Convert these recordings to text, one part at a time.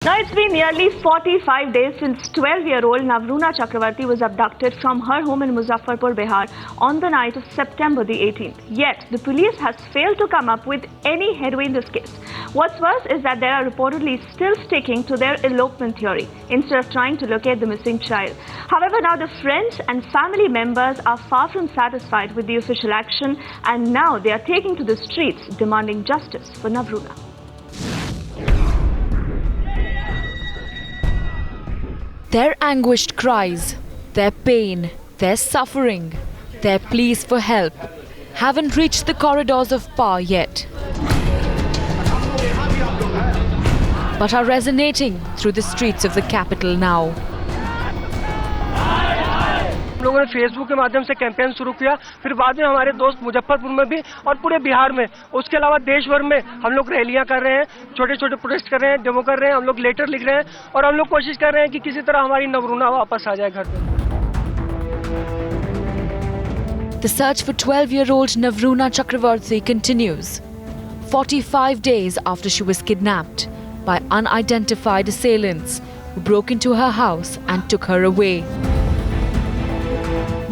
Now it's been nearly 45 days since 12-year-old Navruna Chakravarti was abducted from her home in Muzaffarpur, Bihar on the night of September the 18th. Yet the police has failed to come up with any headway in this case. What's worse is that they are reportedly still sticking to their elopement theory instead of trying to locate the missing child. However, now the friends and family members are far from satisfied with the official action, and now they are taking to the streets demanding justice for Navruna. Their anguished cries, their pain, their suffering, their pleas for help haven't reached the corridors of power yet, but are resonating through the streets of the capital now. हम लोगों ने Facebook के माध्यम से campaign शुरू किया, फिर बाद में हमारे दोस्त मुजफ्फरपुर में भी और पूरे बिहार में, उसके अलावा देश भर में हम लोग रैलियां कर रहे हैं, छोटे छोटे प्रोटेस्ट कर रहे हैं, डेमो कर रहे हैं, हम लोग लेटर लिख रहे हैं और हम लोग कोशिश कर रहे हैं कि किसी तरह हमारी नवरूना वापस आ जाए घर पे। The search for 12-year-old Navruna Chakravarti continues 45 days after she was kidnapped by unidentified assailants who broke into her house and took her away.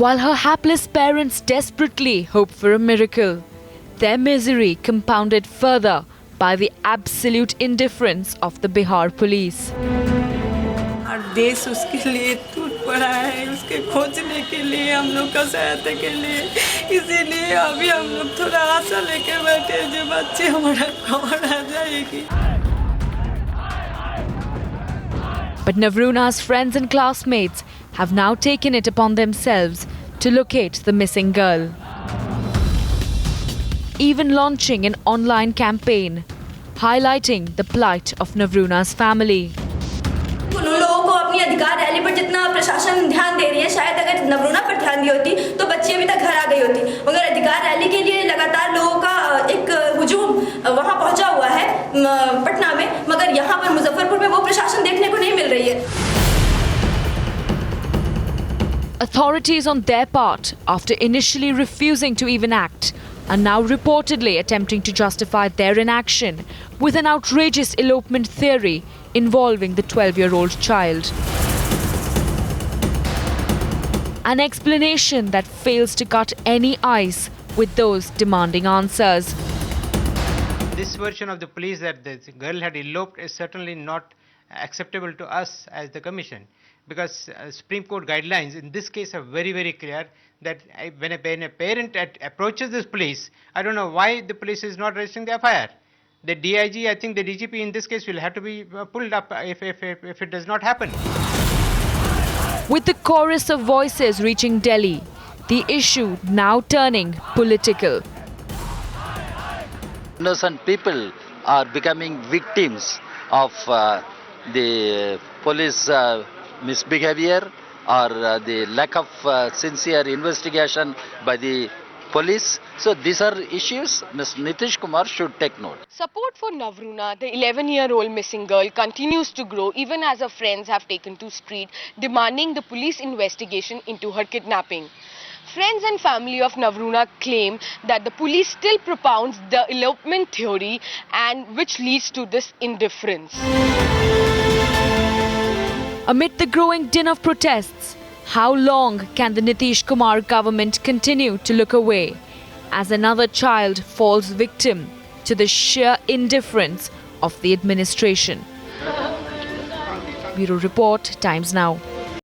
While her hapless parents desperately hope for a miracle, their misery compounded further by the absolute indifference of the Bihar police. हर देश उसके लिए टूट पड़ा है, उसके खोजने के लिए, हम लोग का सहायता के लिए। इसीलिए अभी हम लोग थोड़ा आशा लेके बैठे जो बच्चे हमारा कहाँ आ जाएगी। But Navruna's friends and classmates have now taken it upon themselves to locate the missing girl, even launching an online campaign highlighting the plight of Navruna's family. उन लोगों को अपनी अधिकार रैली पर जितना प्रशासन ध्यान दे रही है, शायद अगर नवरूना पर ध्यान दी होती तो बच्ची अभी तक घर आ गई होती। मगर अधिकार रैली के लिए लगातार लोगों का एक हुजूम वहां पहुंचा हुआ है पटना में, मगर यहां पर मुजफ्फरपुर में वो प्रशासन देखने को नहीं मिल रही है। Authorities on their part, after initially refusing to even act, are now reportedly attempting to justify their inaction with an outrageous elopement theory involving the 12-year-old child. An explanation that fails to cut any ice with those demanding answers. This version of the police that the girl had eloped is certainly not acceptable to us as the Commission, because Supreme Court guidelines in this case are very, very clear that when a parent approaches this police, I don't know why the police is not registering the FIR. The DIG, I think the DGP in this case will have to be pulled up if it does not happen. With the chorus of voices reaching Delhi, the issue now turning political. Innocent people are becoming victims of the police misbehavior or the lack of sincere investigation by the police. So these are issues Mr. Nitish Kumar should take note. Support for Navruna, the 11-year-old missing girl, continues to grow even as her friends have taken to street demanding the police investigation into her kidnapping. Friends and family of Navruna claim that the police still propounds the elopement theory, and which leads to this indifference. Amid the growing din of protests, how long can the Nitish Kumar government continue to look away as another child falls victim to the sheer indifference of the administration? Bureau Report, Times Now.